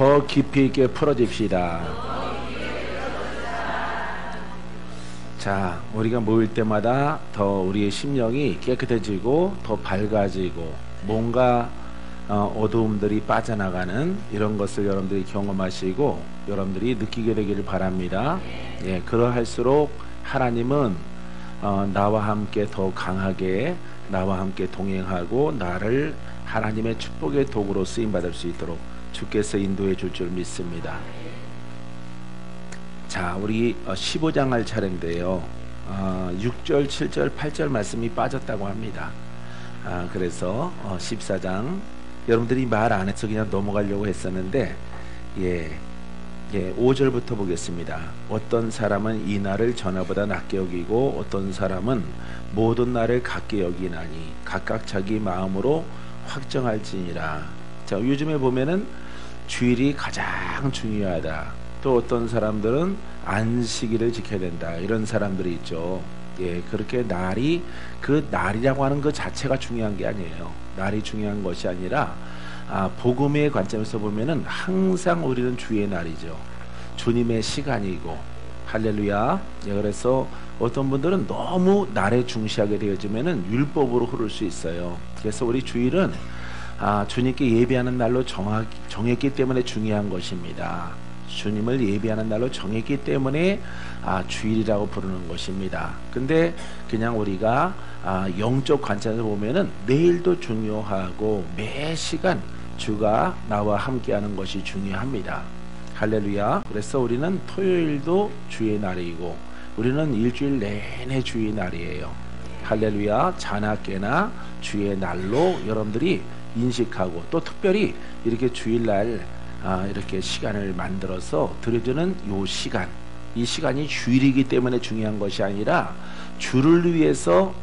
더 깊이 있게 풀어집시다. 자, 우리가 모일 때마다 더 우리의 심령이 깨끗해지고 더 밝아지고 뭔가 어두움들이 빠져나가는 이런 것을 여러분들이 경험하시고 여러분들이 느끼게 되기를 바랍니다. 예, 그러할수록 하나님은 나와 함께 더 강하게 나와 함께 동행하고 나를 하나님의 축복의 도구로 쓰임받을 수 있도록 주께서 인도해 줄 줄 믿습니다. 자, 우리 15장 할 차례인데요. 6절, 7절, 8절 말씀이 빠졌다고 합니다. 그래서 14장 여러분들이 말 안 해서 그냥 넘어가려고 했었는데 5절부터 보겠습니다. 어떤 사람은 이 날을 전하보다 낮게 여기고 어떤 사람은 모든 날을 같게 여기나니 각각 자기 마음으로 확정할지니라. 자, 요즘에 보면은 주일이 가장 중요하다. 또 어떤 사람들은 안식일을 지켜야 된다. 이런 사람들이 있죠. 예, 그렇게 날이 그 날이라고 하는 그 자체가 중요한 게 아니에요. 날이 중요한 것이 아니라 복음의 관점에서 보면은 항상 우리는 주의 날이죠. 주님의 시간이고 할렐루야. 예, 그래서 어떤 분들은 너무 날에 중시하게 되어지면은 율법으로 흐를 수 있어요. 그래서 우리 주일은 주님께 예배하는 날로 정했기 때문에 중요한 것입니다. 주님을 예배하는 날로 정했기 때문에 주일이라고 부르는 것입니다. 근데 그냥 우리가 영적 관점에서 보면은 내일도 중요하고 매 시간 주가 나와 함께하는 것이 중요합니다. 할렐루야. 그래서 우리는 토요일도 주의 날이고 우리는 일주일 내내 주의 날이에요. 할렐루야. 자나깨나 주의 날로 여러분들이 인식하고 또 특별히 이렇게 주일날 이렇게 시간을 만들어서 드려주는 요 시간, 이 시간이 주일이기 때문에 중요한 것이 아니라 주를 위해서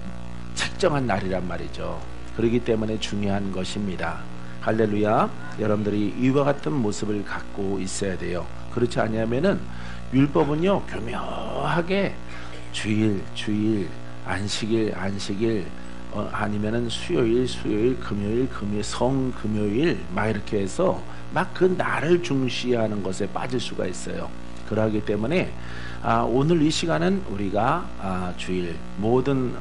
책정한 날이란 말이죠. 그렇기 때문에 중요한 것입니다. 할렐루야. 여러분들이 이와 같은 모습을 갖고 있어야 돼요. 그렇지 않으면은 율법은요 교묘하게 주일, 안식일, 아니면은 수요일, 금요일, 성금요일 막 이렇게 해서 막 그 날을 중시하는 것에 빠질 수가 있어요. 그러기 때문에 오늘 이 시간은 우리가 주일 모든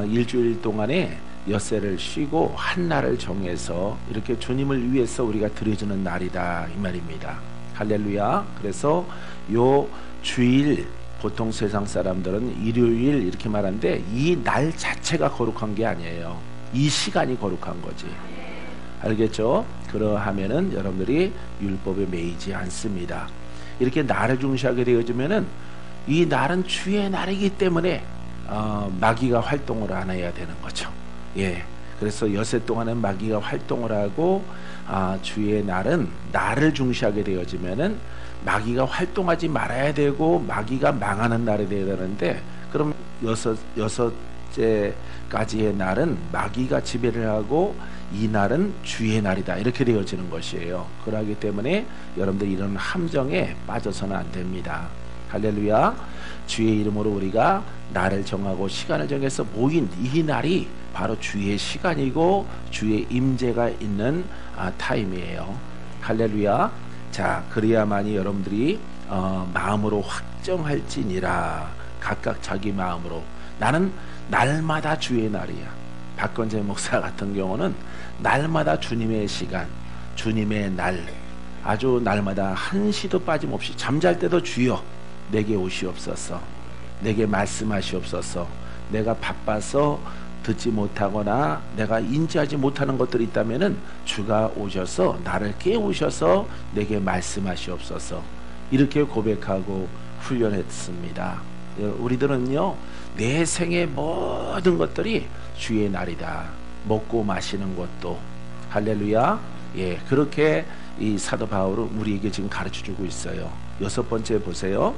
일주일 동안에 엿새를 쉬고 한 날을 정해서 이렇게 주님을 위해서 우리가 드려주는 날이다 이 말입니다. 할렐루야. 그래서 요 주일 보통 세상 사람들은 일요일 이렇게 말하는데 이 날 자체가 거룩한 게 아니에요. 이 시간이 거룩한 거지. 알겠죠? 그러하면은 여러분들이 율법에 매이지 않습니다. 이렇게 날을 중시하게 되어지면은 이 날은 주의 날이기 때문에 마귀가 활동을 안 해야 되는 거죠. 예. 그래서 엿새 동안은 마귀가 활동을 하고 주의 날은 날을 중시하게 되어지면은 마귀가 활동하지 말아야 되고 마귀가 망하는 날이 되어야 되는데 그럼 여섯째까지의 날은 마귀가 지배를 하고 이 날은 주의 날이다 이렇게 되어지는 것이에요. 그러기 때문에 여러분들 이런 함정에 빠져서는 안 됩니다. 할렐루야. 주의 이름으로 우리가 날을 정하고 시간을 정해서 모인 이 날이 바로 주의 시간이고 주의 임재가 있는 타임이에요. 할렐루야. 자, 그래야만이 여러분들이 마음으로 확정할지니라. 각각 자기 마음으로. 나는 날마다 주의 날이야. 박건재 목사 같은 경우는 날마다 주님의 시간, 주님의 날, 아주 날마다 한시도 빠짐없이 잠잘 때도 주여 내게 오시옵소서, 내게 말씀하시옵소서. 내가 바빠서 듣지 못하거나 내가 인지하지 못하는 것들이 있다면은 주가 오셔서 나를 깨우셔서 내게 말씀하시옵소서. 이렇게 고백하고 훈련했습니다. 우리들은요 내 생의 모든 것들이 주의 날이다. 먹고 마시는 것도. 할렐루야. 예, 그렇게 이 사도 바울은 우리에게 지금 가르쳐주고 있어요. 6번째 보세요.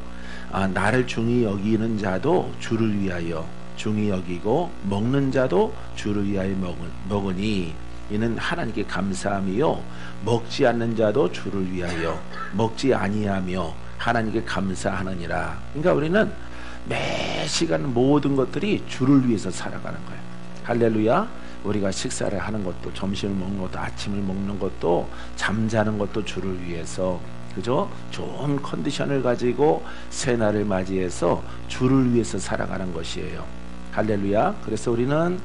나를 중히 여기는 자도 주를 위하여 중히 여기고 먹는 자도 주를 위하여 먹으니 이는 하나님께 감사함이요 먹지 않는 자도 주를 위하여 먹지 아니하며 하나님께 감사하느니라. 그러니까 우리는 매 시간 모든 것들이 주를 위해서 살아가는 거예요. 할렐루야. 우리가 식사를 하는 것도, 점심을 먹는 것도, 아침을 먹는 것도, 잠자는 것도 주를 위해서, 그죠? 좋은 컨디션을 가지고 새날을 맞이해서 주를 위해서 살아가는 것이에요. 할렐루야. 그래서 우리는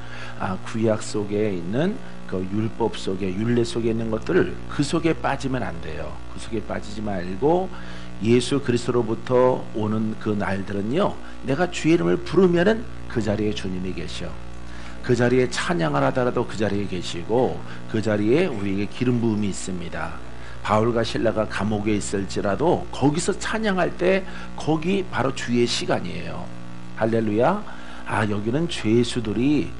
구약 속에 있는 그 율법 속에, 율례 속에 있는 것들을 그 속에 빠지면 안 돼요. 그 속에 빠지지 말고 예수 그리스도로부터 오는 그 날들은요, 내가 주의 이름을 부르면은 그 자리에 주님이 계셔. 그 자리에 찬양을 하더라도 그 자리에 계시고, 그 자리에 우리에게 기름 부음이 있습니다. 바울과 실라가 감옥에 있을지라도 거기서 찬양할 때 거기 바로 주의 시간이에요. 할렐루야. 여기는 죄수들이,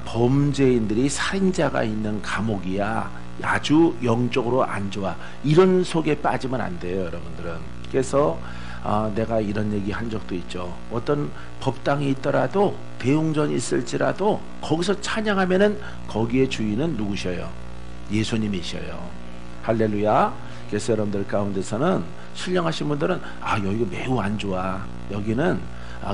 범죄인들이, 살인자가 있는 감옥이야. 아주 영적으로 안 좋아. 이런 속에 빠지면 안 돼요, 여러분들은. 그래서 내가 이런 얘기 한 적도 있죠. 어떤 법당이 있더라도, 대웅전이 있을지라도 거기서 찬양하면은 거기에 주인은 누구셔요? 예수님이셔요. 할렐루야. 그래서 여러분들 가운데서는 신령하신 분들은 여기가 매우 안 좋아, 여기는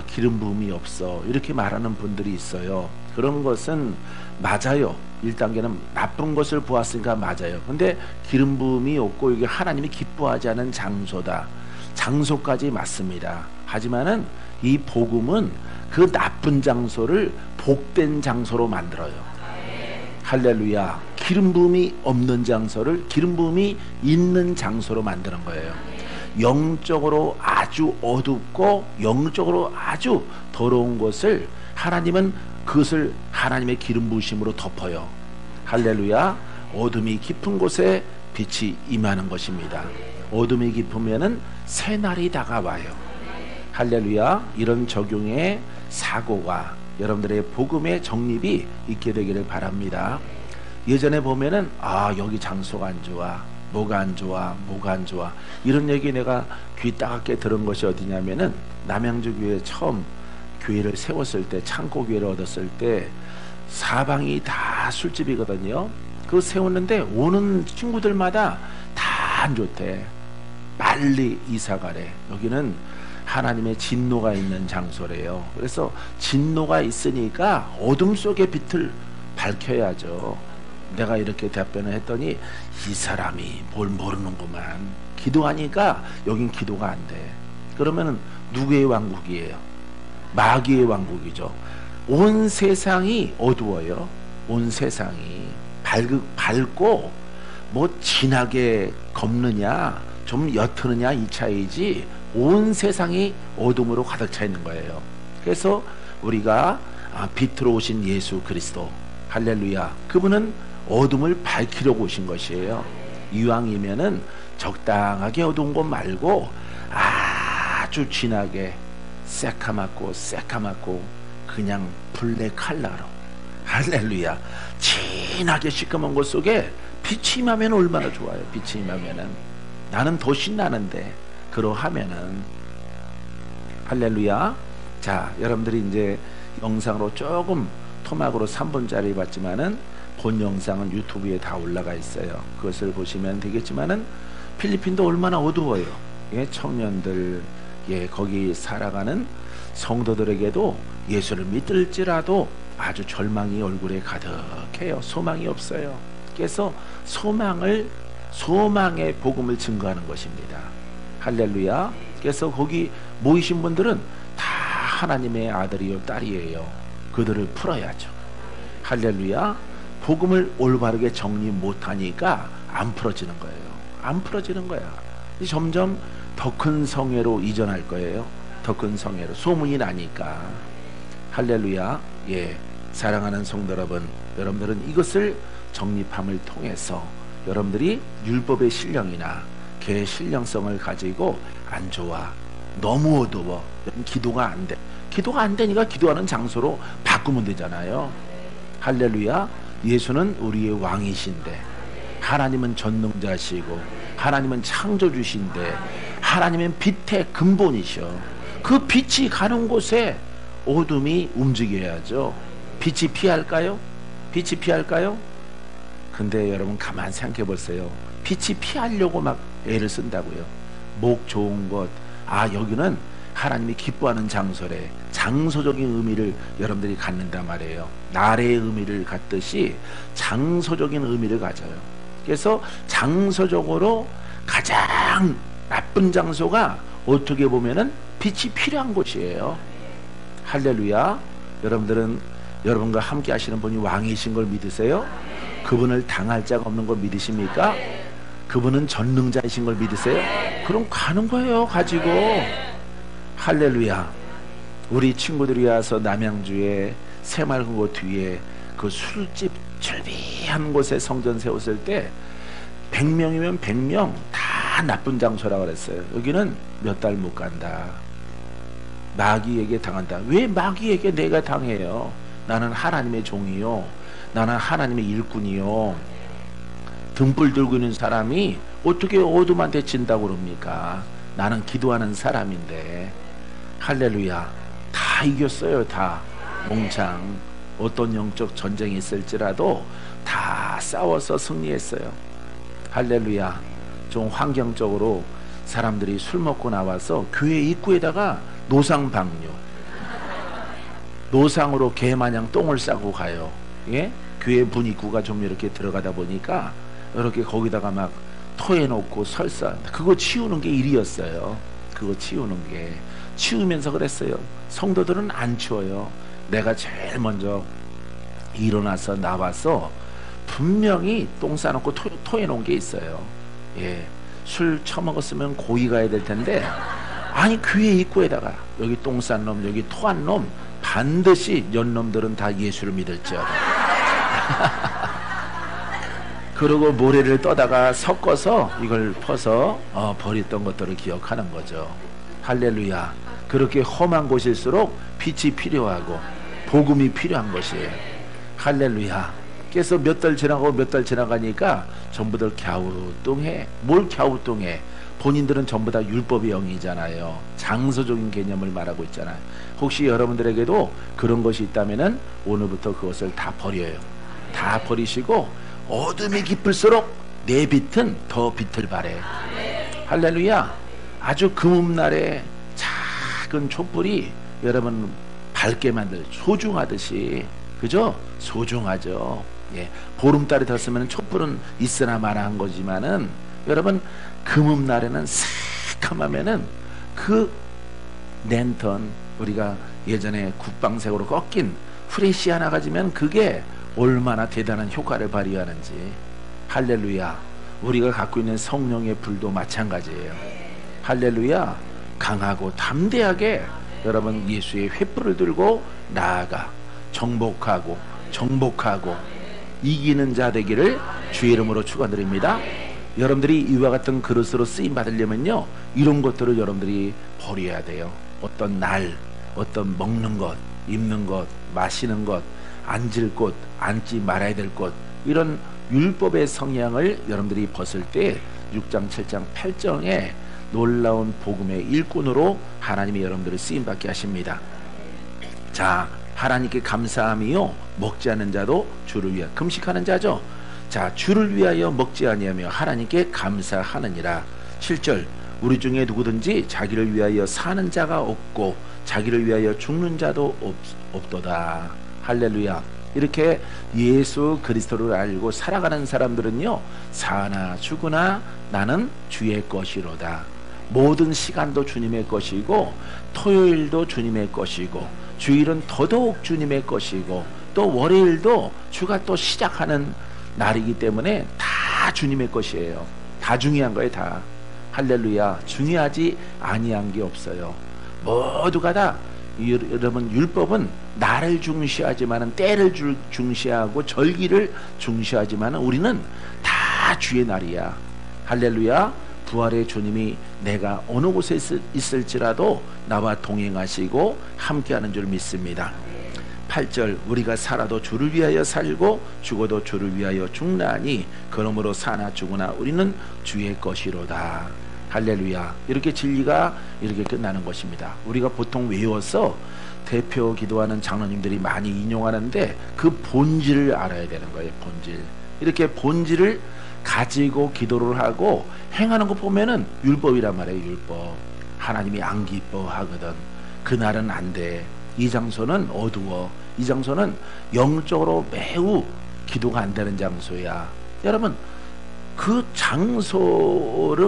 기름 부음이 없어, 이렇게 말하는 분들이 있어요. 그런 것은 맞아요. 1단계는 나쁜 것을 보았으니까 맞아요. 근데 기름 부음이 없고 이게 하나님이 기뻐하지 않은 장소다, 장소까지 맞습니다. 하지만은 이 복음은 그 나쁜 장소를 복된 장소로 만들어요. 할렐루야. 기름 부음이 없는 장소를 기름 부음이 있는 장소로 만드는 거예요. 영적으로 아주 어둡고 영적으로 아주 더러운 것을 하나님은 그것을 하나님의 기름 부으심으로 덮어요. 할렐루야. 어둠이 깊은 곳에 빛이 임하는 것입니다. 어둠이 깊으면은 새날이 다가와요. 할렐루야. 이런 적용의 사고가 여러분들의 복음의 정립이 있게 되기를 바랍니다. 예전에 보면은 여기 장소가 안 좋아, 뭐가 안 좋아, 뭐가 안 좋아, 이런 얘기 내가 귀 따갑게 들은 것이 어디냐면은 남양주교회 처음 교회를 세웠을 때, 창고 교회를 얻었을 때 사방이 다 술집이거든요. 그거 세웠는데 오는 친구들마다 다 안 좋대. 빨리 이사가래. 여기는 하나님의 진노가 있는 장소래요. 그래서 진노가 있으니까 어둠 속의 빛을 밝혀야죠. 내가 이렇게 답변을 했더니 이 사람이 뭘 모르는구만. 기도하니까 여긴 기도가 안 돼. 그러면 누구의 왕국이에요? 마귀의 왕국이죠. 온 세상이 어두워요. 온 세상이 밝고 뭐 진하게 검느냐 좀 옅으느냐 이 차이지, 온 세상이 어둠으로 가득 차 있는 거예요. 그래서 우리가 빛으로 오신 예수 그리스도, 할렐루야, 그분은 어둠을 밝히려고 오신 것이에요. 이왕이면은 적당하게 어두운 것 말고 아주 진하게 새카맣고 그냥 블랙 컬러로, 할렐루야, 진하게 시커먼 것 속에 빛이 임하면 얼마나 좋아요. 빛이 임하면은 나는 더 신나는데, 그러하면은, 할렐루야. 자, 여러분들이 이제 영상으로 조금 토막으로 3분짜리 봤지만은 본 영상은 유튜브에 다 올라가 있어요. 그것을 보시면 되겠지만은 필리핀도 얼마나 어두워요. 예, 청년들, 거기 살아가는 성도들에게도 예수를 믿을지라도 아주 절망이 얼굴에 가득해요. 소망이 없어요. 그래서 소망의 복음을 증거하는 것입니다. 할렐루야. 그래서 거기 모이신 분들은 다 하나님의 아들이요 딸이에요. 그들을 풀어야죠. 할렐루야. 복음을 올바르게 정리 못하니까 안 풀어지는 거예요. 안 풀어지는 거야. 점점 더 큰 성회로 이전할 거예요. 더 큰 성회로 소문이 나니까. 할렐루야. 사랑하는 성도 여러분, 여러분들은 이것을 정립함을 통해서 여러분들이 율법의 신령이나 개 신령성을 가지고 안 좋아, 너무 어두워, 기도가 안 돼, 기도가 안 되니까 기도하는 장소로 바꾸면 되잖아요. 할렐루야. 예수는 우리의 왕이신데, 하나님은 전능자시고 하나님은 창조주신데, 하나님은 빛의 근본이셔. 그 빛이 가는 곳에 어둠이 움직여야죠. 빛이 피할까요? 빛이 피할까요? 근데 여러분 가만 생각해 보세요. 빛이 피하려고 막 애를 쓴다고요. 목 좋은 곳, 여기는 하나님이 기뻐하는 장소래. 장소적인 의미를 여러분들이 갖는단 말이에요. 날의 의미를 갖듯이 장소적인 의미를 가져요. 그래서 장소적으로 가장 나쁜 장소가 어떻게 보면은 빛이 필요한 곳이에요. 할렐루야. 여러분들은 여러분과 함께 하시는 분이 왕이신 걸 믿으세요? 그분을 당할 자가 없는 걸 믿으십니까? 그분은 전능자이신 걸 믿으세요? 그럼 가는 거예요, 가지고. 할렐루야. 우리 친구들이 와서 남양주에 새마을금 곳 뒤에 그 술집 즐비한 곳에 성전 세웠을 때 100명이면 100명 다 나쁜 장소라고 그랬어요. 여기는 몇 달 못 간다. 마귀에게 당한다. 왜 마귀에게 내가 당해요? 나는 하나님의 종이요, 나는 하나님의 일꾼이요. 등불 들고 있는 사람이 어떻게 어둠한테 진다고 그럽니까? 나는 기도하는 사람인데. 할렐루야. 다 이겼어요. 다 몽창. 어떤 영적 전쟁이 있을지라도 다 싸워서 승리했어요. 할렐루야. 좀 환경적으로 사람들이 술 먹고 나와서 교회 입구에다가 노상방뇨, 노상으로 개마냥 똥을 싸고 가요. 예? 교회 문 입구가 좀 이렇게 들어가다 보니까 이렇게 거기다가 막 토해놓고 설사, 그거 치우는 게 일이었어요. 그거 치우는 게. 치우면서 그랬어요. 성도들은 안 치워요. 내가 제일 먼저 일어나서 나와서 분명히 똥 싸놓고 토해놓은 게 있어요. 예. 술 처먹었으면 고이 가야 될 텐데, 아니 교회 입구에다가 여기 똥 싼 놈, 여기 토한 놈, 반드시 연놈들은 다 예수를 믿을지어다. 그러고 모래를 떠다가 섞어서 이걸 퍼서 버렸던 것들을 기억하는 거죠. 할렐루야. 그렇게 험한 곳일수록 빛이 필요하고 복음이 필요한 것이에요. 할렐루야. 그래서 몇 달 지나고 몇 달 지나가니까 전부들 갸우뚱해. 뭘 갸우뚱해? 본인들은 전부 다 율법의 영이잖아요. 장소적인 개념을 말하고 있잖아요. 혹시 여러분들에게도 그런 것이 있다면은 오늘부터 그것을 다 버려요. 다 버리시고 어둠이 깊을수록 내 빛은 더 빛을 발해. 할렐루야. 아주 금음날에 작은 촛불이 여러분 밝게 만들, 소중하듯이, 그죠? 소중하죠. 예. 보름달이 떴으면 촛불은 있으나 마나한 거지만은 여러분 금음날에는 새카마면은 그 랜턴, 우리가 예전에 국방색으로 꺾인 후레쉬 하나 가지면 그게 얼마나 대단한 효과를 발휘하는지. 할렐루야. 우리가 갖고 있는 성령의 불도 마찬가지예요. 할렐루야. 강하고 담대하게 여러분 예수의 횃불을 들고 나아가 정복하고 이기는 자 되기를 주의 이름으로 축원드립니다. 여러분들이 이와 같은 그릇으로 쓰임 받으려면요, 이런 것들을 여러분들이 버려야 돼요. 어떤 날, 어떤 먹는 것, 입는 것, 마시는 것, 앉을 곳, 앉지 말아야 될 곳, 이런 율법의 성향을 여러분들이 벗을 때 6장, 7장, 8장에 놀라운 복음의 일꾼으로 하나님이 여러분들을 쓰임받게 하십니다. 자, 하나님께 감사함이요 먹지 않는 자도 주를 위하여, 금식하는 자죠. 자, 주를 위하여 먹지 아니하며 하나님께 감사하느니라. 7절, 우리 중에 누구든지 자기를 위하여 사는 자가 없고 자기를 위하여 죽는 자도 없도다. 할렐루야. 이렇게 예수 그리스도를 알고 살아가는 사람들은요, 사나 죽으나 나는 주의 것이로다. 모든 시간도 주님의 것이고 토요일도 주님의 것이고 주일은 더더욱 주님의 것이고 또 월요일도 주가 또 시작하는 날이기 때문에 다 주님의 것이에요. 다 중요한 거예요. 다. 할렐루야. 중요하지 아니한 게 없어요. 모두가 다. 여러분 율법은 나를 중시하지만은 때를 중시하고 절기를 중시하지만은 우리는 다 주의 날이야. 할렐루야. 부활의 주님이 내가 어느 곳에 있을지라도 나와 동행하시고 함께하는 줄 믿습니다. 8절, 우리가 살아도 주를 위하여 살고 죽어도 주를 위하여 죽나니 그러므로 사나 죽으나 우리는 주의 것이로다. 할렐루야. 이렇게 진리가 이렇게 끝나는 것입니다. 우리가 보통 외워서 대표 기도하는 장로님들이 많이 인용하는데 그 본질을 알아야 되는 거예요. 본질. 이렇게 본질을 가지고 기도를 하고 행하는 거 보면은 율법이란 말이에요. 율법. 하나님이 안 기뻐하거든. 그날은 안 돼. 이 장소는 어두워. 이 장소는 영적으로 매우 기도가 안 되는 장소야. 여러분, 그 장소가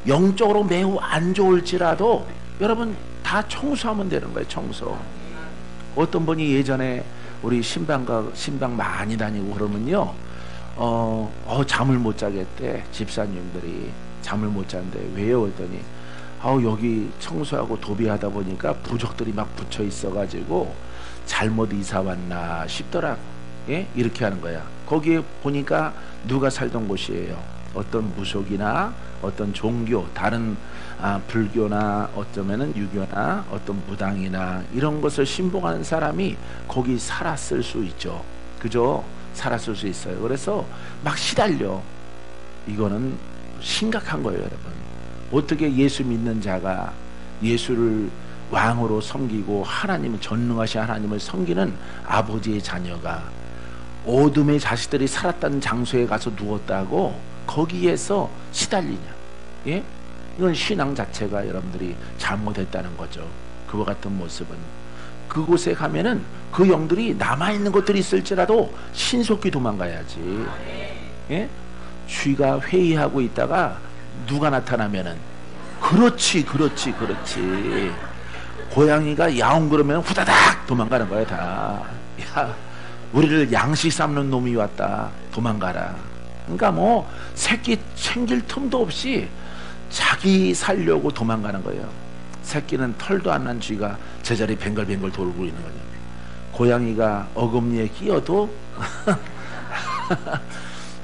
영적으로 매우 안 좋을지라도 여러분 다 청소하면 되는 거예요. 청소. 어떤 분이 예전에 우리 신방 많이 다니고 그러면요, 잠을 못 자겠대. 집사님들이 잠을 못 잔대. 왜요? 그랬더니 여기 청소하고 도비하다 보니까 부적들이 막 붙여 있어가지고 잘못 이사 왔나 싶더라. 예? 이렇게 하는 거야. 거기에 보니까 누가 살던 곳이에요. 어떤 무속이나 어떤 종교, 다른 불교나 어쩌면은 유교나 어떤 무당이나 이런 것을 신봉하는 사람이 거기 살았을 수 있죠. 그죠? 살았을 수 있어요. 그래서 막 시달려. 이거는 심각한 거예요, 여러분. 어떻게 예수 믿는 자가 예수를 왕으로 섬기고 하나님을 전능하신 하나님을 섬기는 아버지의 자녀가 어둠의 자식들이 살았다는 장소에 가서 누웠다고 거기에서 시달리냐? 예? 이건 신앙 자체가 여러분들이 잘못했다는 거죠. 그와 같은 모습은 그곳에 가면은 그 영들이 남아있는 것들이 있을지라도 신속히 도망가야지. 예? 쥐가 회의하고 있다가 누가 나타나면은 그렇지. 고양이가 야옹 그러면 후다닥 도망가는 거야 다. 야, 우리를 양식 삶는 놈이 왔다. 도망가라. 그러니까 뭐 새끼 챙길 틈도 없이 자기 살려고 도망가는 거예요. 새끼는 털도 안 난 쥐가 제자리 뱅글뱅글 돌고 있는 거죠. 고양이가 어금니에 끼어도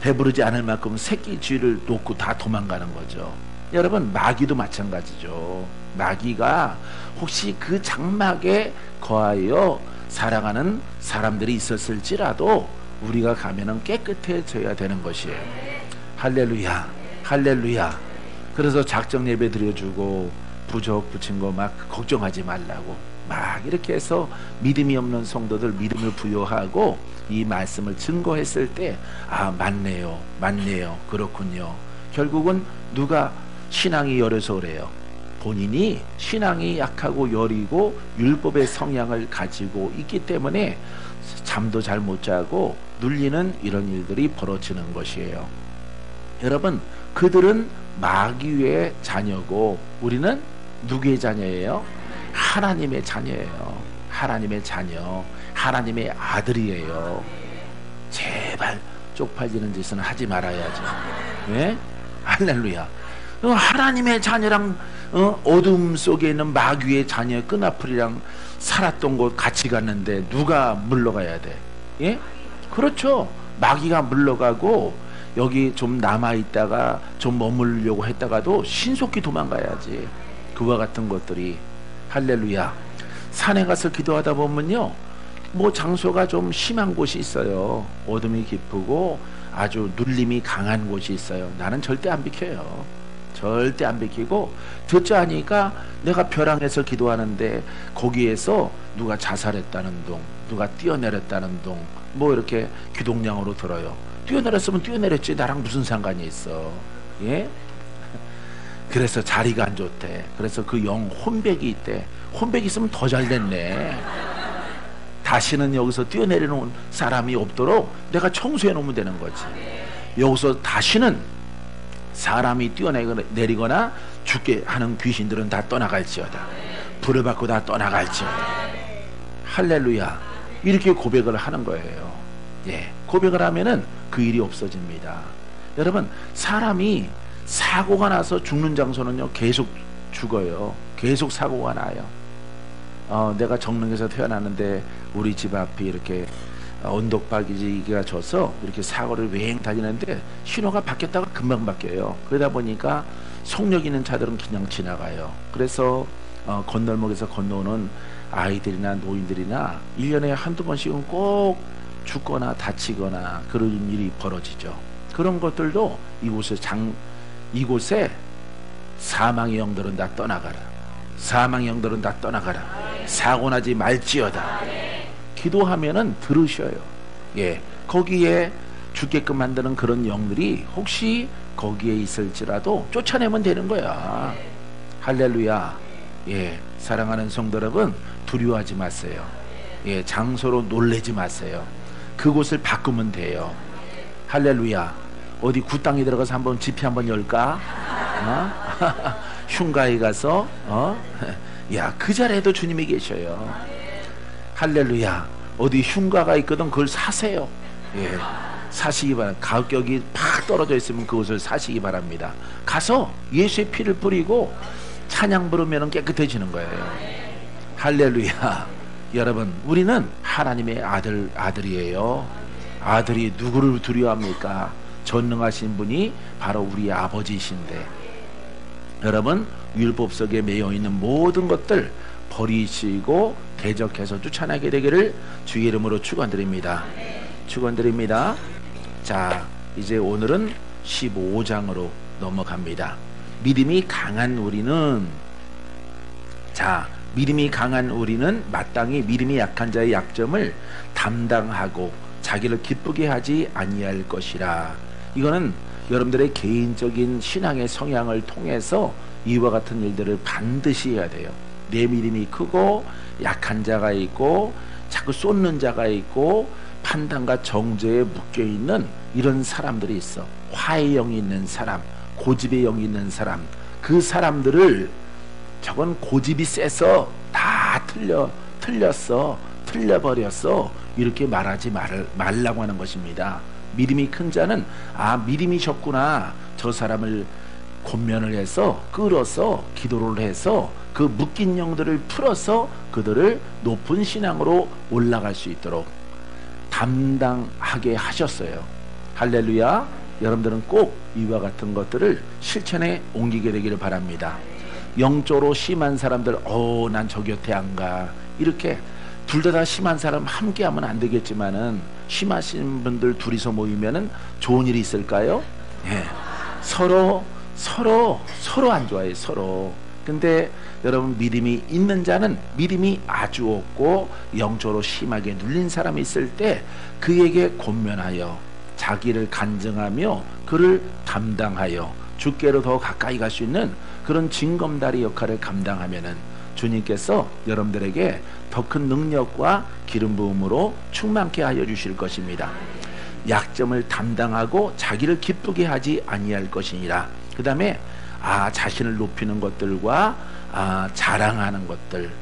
배부르지 않을 만큼 새끼 쥐를 놓고 다 도망가는 거죠. 여러분, 마귀도 마찬가지죠. 마귀가 혹시 그 장막에 거하여 살아가는 사람들이 있었을지라도 우리가 가면은 깨끗해져야 되는 것이에요. 할렐루야, 할렐루야. 그래서 작정 예배 드려주고 부적 붙인 거 막 걱정하지 말라고 막 이렇게 해서 믿음이 없는 성도들 믿음을 부여하고 이 말씀을 증거했을 때 맞네요, 그렇군요. 결국은 누가 신앙이 여려서 그래요. 본인이 신앙이 약하고 여리고 율법의 성향을 가지고 있기 때문에 잠도 잘 못 자고 눌리는 이런 일들이 벌어지는 것이에요. 여러분, 그들은 마귀의 자녀고 우리는 누구의 자녀예요? 하나님의 자녀예요. 하나님의 자녀, 하나님의 아들이에요. 제발 쪽팔리는 짓은 하지 말아야죠. 예? 할렐루야. 하나님의 자녀랑 어둠 속에 있는 마귀의 자녀 끈아풀이랑 살았던 곳 같이 갔는데 누가 물러가야 돼? 예? 그렇죠. 마귀가 물러가고 여기 좀 남아있다가 좀 머물려고 했다가도 신속히 도망가야지. 그와 같은 것들이. 할렐루야. 산에 가서 기도하다 보면요, 뭐 장소가 좀 심한 곳이 있어요. 어둠이 깊고 아주 눌림이 강한 곳이 있어요. 나는 절대 안 비켜요. 절대 안 비키고, 듣자 하니까 내가 벼랑에서 기도하는데 거기에서 누가 자살했다는 동, 누가 뛰어내렸다는 동, 뭐 이렇게 기동량으로 들어요. 뛰어내렸으면 뛰어내렸지 나랑 무슨 상관이 있어. 예? 그래서 자리가 안 좋대. 그래서 그 영 혼백이 있대. 혼백이 있으면 더 잘 됐네. 다시는 여기서 뛰어내리는 사람이 없도록 내가 청소해 놓으면 되는 거지. 여기서 다시는 사람이 뛰어내리거나 죽게 하는 귀신들은 다 떠나갈지어다. 불을 받고 다 떠나갈지어다. 할렐루야. 이렇게 고백을 하는 거예요. 예, 고백을 하면은 그 일이 없어집니다. 여러분, 사람이 사고가 나서 죽는 장소는요 계속 죽어요. 계속 사고가 나요. 내가 정릉에서 태어났는데 우리 집 앞이 이렇게 언덕바지가 져서 이렇게 사고를 웽 다니는데 신호가 바뀌었다가 금방 바뀌어요. 그러다 보니까 속력 있는 차들은 그냥 지나가요. 그래서 건널목에서 건너오는 아이들이나 노인들이나 1년에 한두 번씩은 꼭 죽거나 다치거나 그런 일이 벌어지죠. 그런 것들도 이곳에 사망의 영들은 다 떠나가라. 사망의 영들은 다 떠나가라. 사고나지 말지어다. 기도하면은 들으셔요. 예, 거기에 죽게끔 만드는 그런 영들이 혹시 거기에 있을지라도 쫓아내면 되는 거야. 할렐루야. 예, 사랑하는 성도 여러분, 두려워하지 마세요. 예, 장소로 놀래지 마세요. 그곳을 바꾸면 돼요. 할렐루야. 어디 굿땅에 들어가서 한번 집회 한번 열까? 흉가에 가서 야, 그 자리에도 주님이 계셔요. 할렐루야. 어디 흉가가 있거든 그걸 사세요. 예, 사시기 바랍니다. 가격이 팍 떨어져 있으면 그것을 사시기 바랍니다. 가서 예수의 피를 뿌리고 찬양 부르면 깨끗해지는 거예요. 할렐루야. 여러분, 우리는 하나님의 아들이에요. 아들이 누구를 두려워합니까? 전능하신 분이 바로 우리 아버지이신데, 여러분, 율법 속에 매여 있는 모든 것들 버리시고 대적해서 쫓아나게 되기를 주의 이름으로 축원드립니다. 축원드립니다. 자, 이제 오늘은 15장으로 넘어갑니다. 믿음이 강한 우리는, 자, 믿음이 강한 우리는 마땅히 믿음이 약한 자의 약점을 담당하고 자기를 기쁘게 하지 아니할 것이라. 이거는 여러분들의 개인적인 신앙의 성향을 통해서 이와 같은 일들을 반드시 해야 돼요. 내 믿음이 크고 약한 자가 있고 자꾸 쏟는 자가 있고 판단과 정죄에 묶여있는 이런 사람들이 있어. 화의 영이 있는 사람, 고집의 영이 있는 사람, 그 사람들을 저건 고집이 세서 다 틀렸어, 틀려버렸어, 이렇게 말하지 말라고 하는 것입니다. 믿음이 큰 자는 믿음이셨구나, 저 사람을 권면을 해서 끌어서 기도를 해서 그 묶인 영들을 풀어서 그들을 높은 신앙으로 올라갈 수 있도록 담당하게 하셨어요. 할렐루야. 여러분들은 꼭 이와 같은 것들을 실천에 옮기게 되기를 바랍니다. 영적으로 심한 사람들, 난 저 곁에 안 가, 이렇게 둘 다 심한 사람 함께 하면 안 되겠지만은, 심하신 분들 둘이서 모이면은 좋은 일이 있을까요? 예. 서로 안 좋아해요. 서로. 근데 여러분, 믿음이 있는 자는 믿음이 아주 없고 영적으로 심하게 눌린 사람이 있을 때 그에게 권면하여 자기를 간증하며 그를 담당하여 주께로 더 가까이 갈 수 있는 그런 징검다리 역할을 감당하면은 주님께서 여러분들에게 더 큰 능력과 기름 부음으로 충만케 하여 주실 것입니다. 약점을 담당하고 자기를 기쁘게 하지 아니할 것이니라. 그 다음에 자신을 높이는 것들과 자랑하는 것들,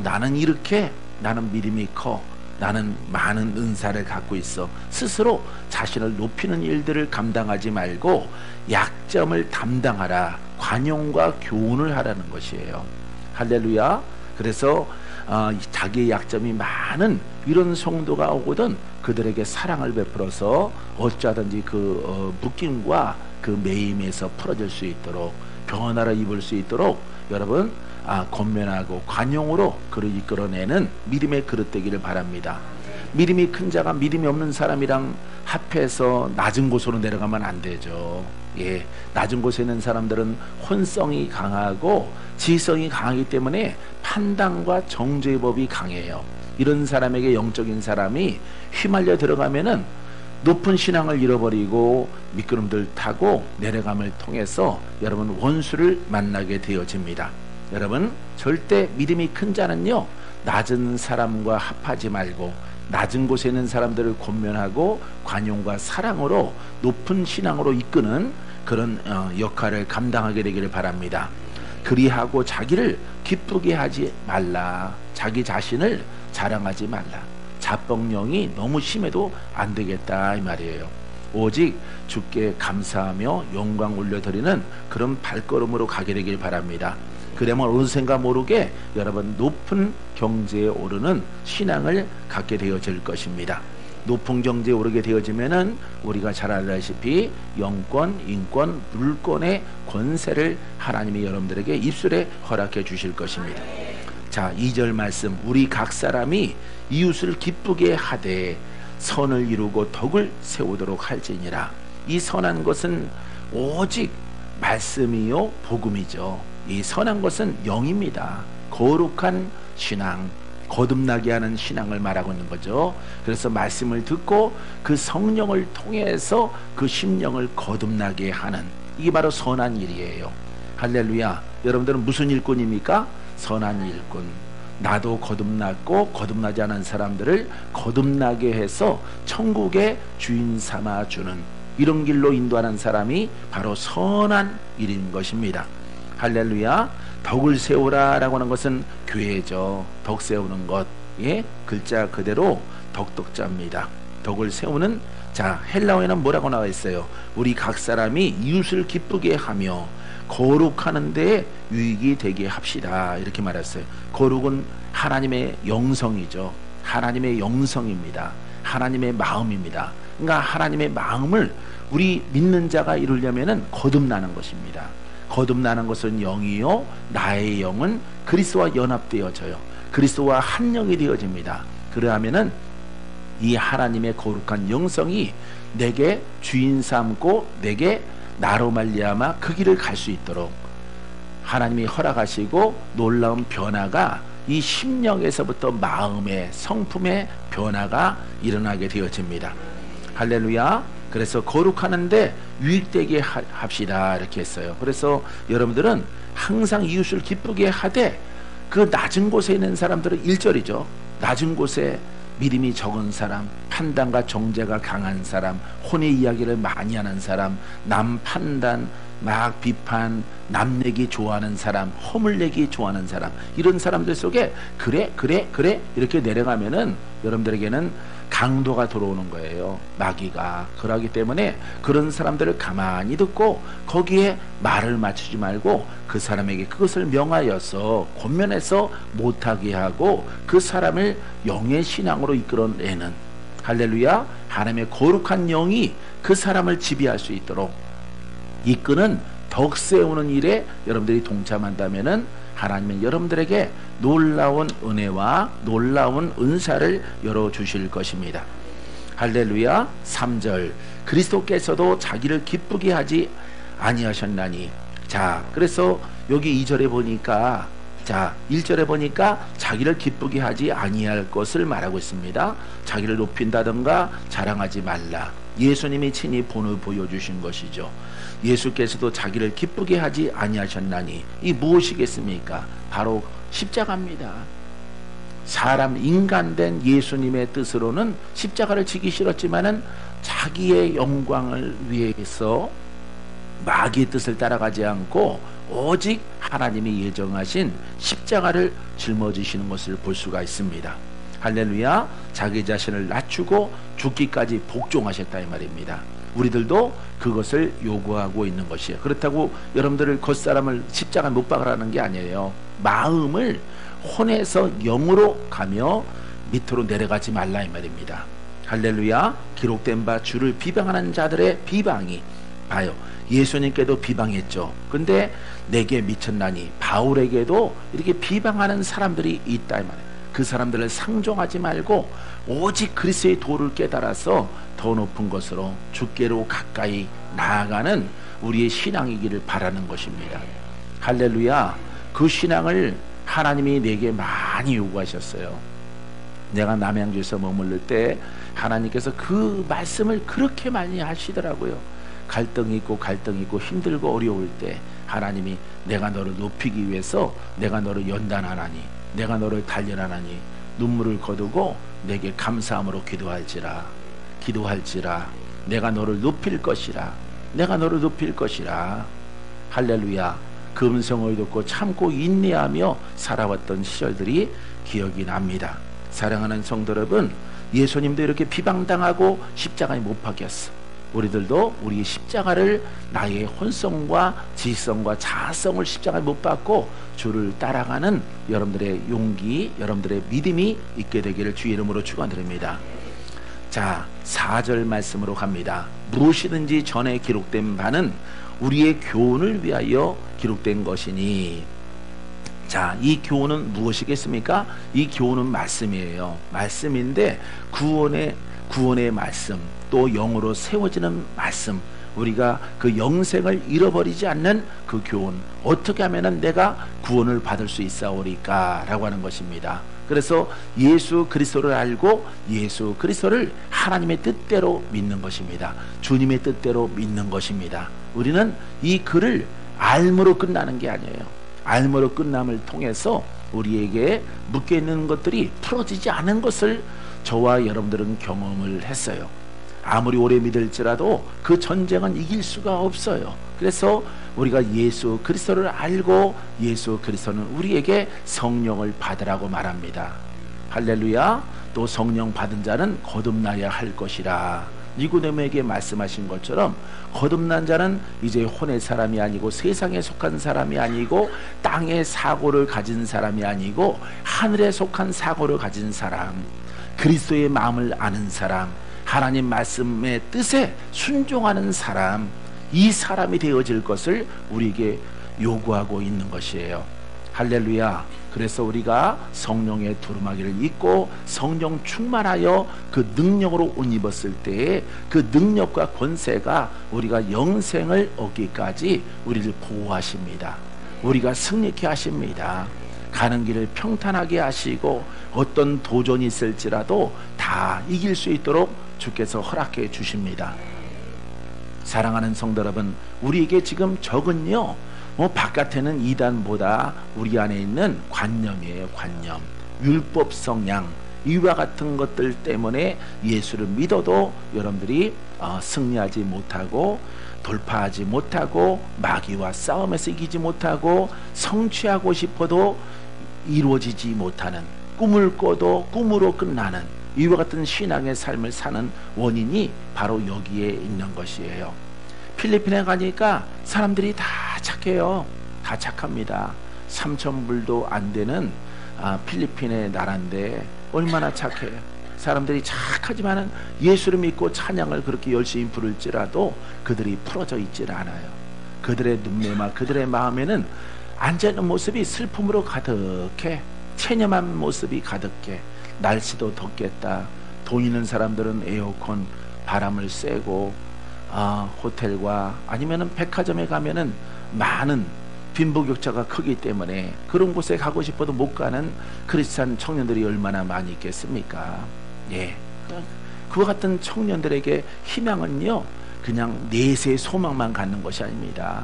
나는 이렇게, 나는 믿음이 커, 나는 많은 은사를 갖고 있어, 스스로 자신을 높이는 일들을 감당하지 말고 약점을 담당하라. 관용과 교훈을 하라는 것이에요. 할렐루야. 그래서 자기의 약점이 많은 이런 성도가 오거든 그들에게 사랑을 베풀어서 어찌하든지 그 묶임과 그 매임에서 풀어질 수 있도록, 변화를 입을 수 있도록 여러분 권면하고 관용으로 그를 이끌어내는 믿음의 그릇 되기를 바랍니다. 믿음이 큰 자가 믿음이 없는 사람이랑 합해서 낮은 곳으로 내려가면 안 되죠. 예, 낮은 곳에 있는 사람들은 혼성이 강하고 지성이 강하기 때문에 판단과 정죄의 법이 강해요. 이런 사람에게, 영적인 사람이 휘말려 들어가면은 높은 신앙을 잃어버리고 미끄럼들 타고 내려감을 통해서 여러분 원수를 만나게 되어집니다. 여러분, 절대 믿음이 큰 자는요, 낮은 사람과 합하지 말고 낮은 곳에 있는 사람들을 권면하고 관용과 사랑으로 높은 신앙으로 이끄는 그런 역할을 감당하게 되기를 바랍니다. 그리하고 자기를 기쁘게 하지 말라. 자기 자신을 자랑하지 말라. 자뻑령이 너무 심해도 안 되겠다, 이 말이에요. 오직 주께 감사하며 영광 올려드리는 그런 발걸음으로 가게 되길 바랍니다. 그러면 어느샌가 모르게 여러분 높은 경제에 오르는 신앙을 갖게 되어질 것입니다. 높은 경제에 오르게 되어지면은 우리가 잘 알다시피 영권, 인권, 물권의 권세를 하나님이 여러분들에게 입술에 허락해 주실 것입니다. 자, 2절 말씀, 우리 각 사람이 이웃을 기쁘게 하되 선을 이루고 덕을 세우도록 할지니라. 이 선한 것은 오직 말씀이요 복음이죠. 이 선한 것은 영입니다. 거룩한 신앙, 거듭나게 하는 신앙을 말하고 있는 거죠. 그래서 말씀을 듣고 그 성령을 통해서 그 심령을 거듭나게 하는, 이게 바로 선한 일이에요. 할렐루야. 여러분들은 무슨 일꾼입니까? 선한 일꾼. 나도 거듭났고 거듭나지 않은 사람들을 거듭나게 해서 천국의 주인 삼아주는 이런 길로 인도하는 사람이 바로 선한 일인 것입니다. 할렐루야. 덕을 세우라 라고 하는 것은 교회죠. 덕 세우는 것. 예? 글자 그대로 덕덕자입니다. 덕을 세우는, 자, 헬라어에는 뭐라고 나와 있어요? 우리 각 사람이 이웃을 기쁘게 하며 거룩하는 데에 유익이 되게 합시다. 이렇게 말했어요. 거룩은 하나님의 영성이죠. 하나님의 영성입니다. 하나님의 마음입니다. 그러니까 하나님의 마음을 우리 믿는 자가 이루려면은 거듭나는 것입니다. 거듭나는 것은 영이요, 나의 영은 그리스도와 연합되어져요. 그리스도와 한 영이 되어집니다. 그러하면은 이 하나님의 거룩한 영성이 내게 주인 삼고 내게 나로 말미암아 그 길을 갈 수 있도록 하나님이 허락하시고 놀라운 변화가 이 심령에서부터 마음의 성품의 변화가 일어나게 되어집니다. 할렐루야. 그래서 거룩하는데 유익되게 합시다 이렇게 했어요. 그래서 여러분들은 항상 이웃을 기쁘게 하되 그 낮은 곳에 있는 사람들은 1절이죠. 낮은 곳에 믿음이 적은 사람, 판단과 정죄가 강한 사람, 혼의 이야기를 많이 하는 사람, 남 판단, 막 비판, 남 얘기 좋아하는 사람, 허물 내기 좋아하는 사람, 이런 사람들 속에 그래 이렇게 내려가면은 여러분들에게는 강도가 들어오는 거예요. 마귀가. 그러기 때문에 그런 사람들을 가만히 듣고 거기에 말을 맞추지 말고 그 사람에게 그것을 명하여서 권면해서 못하게 하고 그 사람을 영의 신앙으로 이끌어내는, 할렐루야, 하나님의 거룩한 영이 그 사람을 지배할 수 있도록 이끄는 덕 세우는 일에 여러분들이 동참한다면은 하나님은 여러분들에게 놀라운 은혜와 놀라운 은사를 열어주실 것입니다. 할렐루야. 3절 그리스도께서도 자기를 기쁘게 하지 아니하셨나니. 자, 그래서 여기 2절에 보니까, 자, 1절에 보니까 자기를 기쁘게 하지 아니할 것을 말하고 있습니다. 자기를 높인다든가 자랑하지 말라. 예수님이 친히 본을 보여주신 것이죠. 예수께서도 자기를 기쁘게 하지 아니하셨나니. 이 무엇이겠습니까? 바로 십자가입니다. 사람 인간된 예수님의 뜻으로는 십자가를 지기 싫었지만은 자기의 영광을 위해서 마귀의 뜻을 따라가지 않고 오직 하나님이 예정하신 십자가를 짊어지시는 것을 볼 수가 있습니다. 할렐루야. 자기 자신을 낮추고 죽기까지 복종하셨다 이 말입니다. 우리들도 그것을 요구하고 있는 것이에요. 그렇다고 여러분들을 겉사람을 십자가 못 박으라는 게 아니에요. 마음을 혼에서 영으로 가며 밑으로 내려가지 말라 이 말입니다. 할렐루야. 기록된 바 주를 비방하는 자들의 비방이, 봐요, 예수님께도 비방했죠. 근데 내게 미쳤나니. 바울에게도 이렇게 비방하는 사람들이 있다 이 말이에요. 그 사람들을 상종하지 말고 오직 그리스도의 도를 깨달아서 더 높은 것으로 주께로 가까이 나아가는 우리의 신앙이기를 바라는 것입니다. 할렐루야. 그 신앙을 하나님이 내게 많이 요구하셨어요. 내가 남양주에서 머물러 때 하나님께서 그 말씀을 그렇게 많이 하시더라고요. 갈등이 있고 힘들고 어려울 때 하나님이 내가 너를 높이기 위해서 내가 너를 연단하나니, 내가 너를 단련하나니 눈물을 거두고 내게 감사함으로 기도할지라 내가 너를 높일 것이라, 내가 너를 높일 것이라. 할렐루야. 그 음성을 듣고 참고 인내하며 살아왔던 시절들이 기억이 납니다. 사랑하는 성도 여러분, 예수님도 이렇게 비방당하고 십자가에 못 박혔어. 우리들도 우리의 십자가를, 나의 혼성과 지성과 자성을 십자가에 못 박고 주를 따라가는 여러분들의 용기, 여러분들의 믿음이 있게 되기를 주의 이름으로 축원드립니다. 자, 4절 말씀으로 갑니다. 무엇이든지 전에 기록된 바는 우리의 교훈을 위하여 기록된 것이니. 자, 이 교훈은 무엇이겠습니까? 이 교훈은 말씀이에요. 말씀인데 구원의 말씀, 또 영으로 세워지는 말씀, 우리가 그 영생을 잃어버리지 않는 그 교훈, 어떻게 하면 내가 구원을 받을 수 있사오리까 라고 하는 것입니다. 그래서 예수 그리스도를 알고 예수 그리스도를 하나님의 뜻대로 믿는 것입니다. 주님의 뜻대로 믿는 것입니다. 우리는 이 글을 알므로 끝나는 게 아니에요. 알므로 끝남을 통해서 우리에게 묶여있는 것들이 풀어지지 않은 것을 저와 여러분들은 경험을 했어요. 아무리 오래 믿을지라도 그 전쟁은 이길 수가 없어요. 그래서 우리가 예수 그리스도를 알고 예수 그리스도는 우리에게 성령을 받으라고 말합니다. 할렐루야. 또 성령 받은 자는 거듭나야 할 것이라. 니고데모에게 말씀하신 것처럼 거듭난 자는 이제 혼의 사람이 아니고 세상에 속한 사람이 아니고 땅의 사고를 가진 사람이 아니고 하늘에 속한 사고를 가진 사람, 그리스도의 마음을 아는 사람, 하나님 말씀의 뜻에 순종하는 사람, 이 사람이 되어질 것을 우리에게 요구하고 있는 것이에요. 할렐루야. 그래서 우리가 성령의 두루마기를 입고 성령 충만하여 그 능력으로 옷 입었을 때에 그 능력과 권세가 우리가 영생을 얻기까지 우리를 보호하십니다. 우리가 승리케 하십니다. 가는 길을 평탄하게 하시고 어떤 도전이 있을지라도 다 이길 수 있도록 주께서 허락해 주십니다. 사랑하는 성도 여러분, 우리에게 지금 적은요, 바깥에는 이단보다 우리 안에 있는 관념이에요. 관념, 율법 성향, 이와 같은 것들 때문에 예수를 믿어도 여러분들이 승리하지 못하고 돌파하지 못하고 마귀와 싸움에서 이기지 못하고 성취하고 싶어도 이루어지지 못하는, 꿈을 꿔도 꿈으로 끝나는 이와 같은 신앙의 삶을 사는 원인이 바로 여기에 있는 것이에요. 필리핀에 가니까 사람들이 다 착해요. 다 착합니다. 3,000불도 안 되는 필리핀의 나라인데 얼마나 착해요. 사람들이 착하지만은 예수를 믿고 찬양을 그렇게 열심히 부를지라도 그들이 풀어져 있질 않아요. 그들의 눈매와 그들의 마음에는 앉아있는 모습이 슬픔으로 가득해. 체념한 모습이 가득해. 날씨도 덥겠다. 돈 있는 사람들은 에어컨 바람을 쐬고 호텔과 아니면은 백화점에 가면은 많은 빈부격차가 크기 때문에 그런 곳에 가고 싶어도 못 가는 크리스찬 청년들이 얼마나 많이 있겠습니까? 예, 그와 같은 청년들에게 희망은요, 그냥 내세의 소망만 갖는 것이 아닙니다.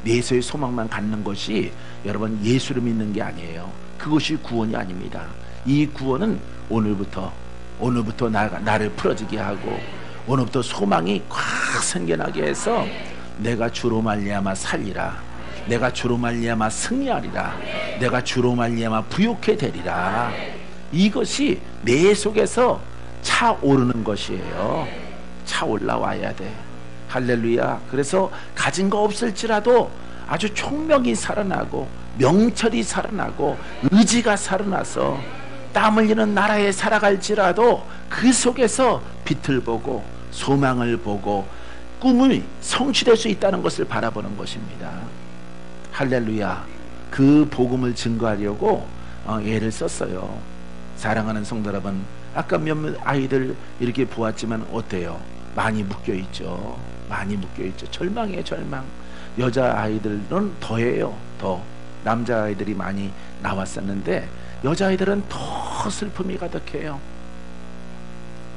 내세의 소망만 갖는 것이 여러분 예수를 믿는 게 아니에요. 그것이 구원이 아닙니다. 이 구원은 오늘부터 나를 풀어지게 하고 오늘부터 소망이 꽉 생겨나게 해서 내가 주로 말미암아 살리라, 내가 주로 말미암아 승리하리라, 내가 주로 말미암아 부욕해 되리라. 이것이 내 속에서 차오르는 것이에요. 차올라와야 돼. 할렐루야. 그래서 가진 거 없을지라도 아주 총명이 살아나고 명철이 살아나고 의지가 살아나서 땀 흘리는 나라에 살아갈지라도 그 속에서 빛을 보고 소망을 보고 꿈이 성취될 수 있다는 것을 바라보는 것입니다. 할렐루야. 그 복음을 증거하려고 애를 썼어요. 사랑하는 성도 여러분, 아까 몇몇 아이들 이렇게 보았지만 어때요? 많이 묶여있죠. 많이 묶여있죠. 절망이에요. 절망. 여자아이들은 더해요. 더. 남자아이들이 많이 나왔었는데 여자아이들은 더 슬픔이 가득해요.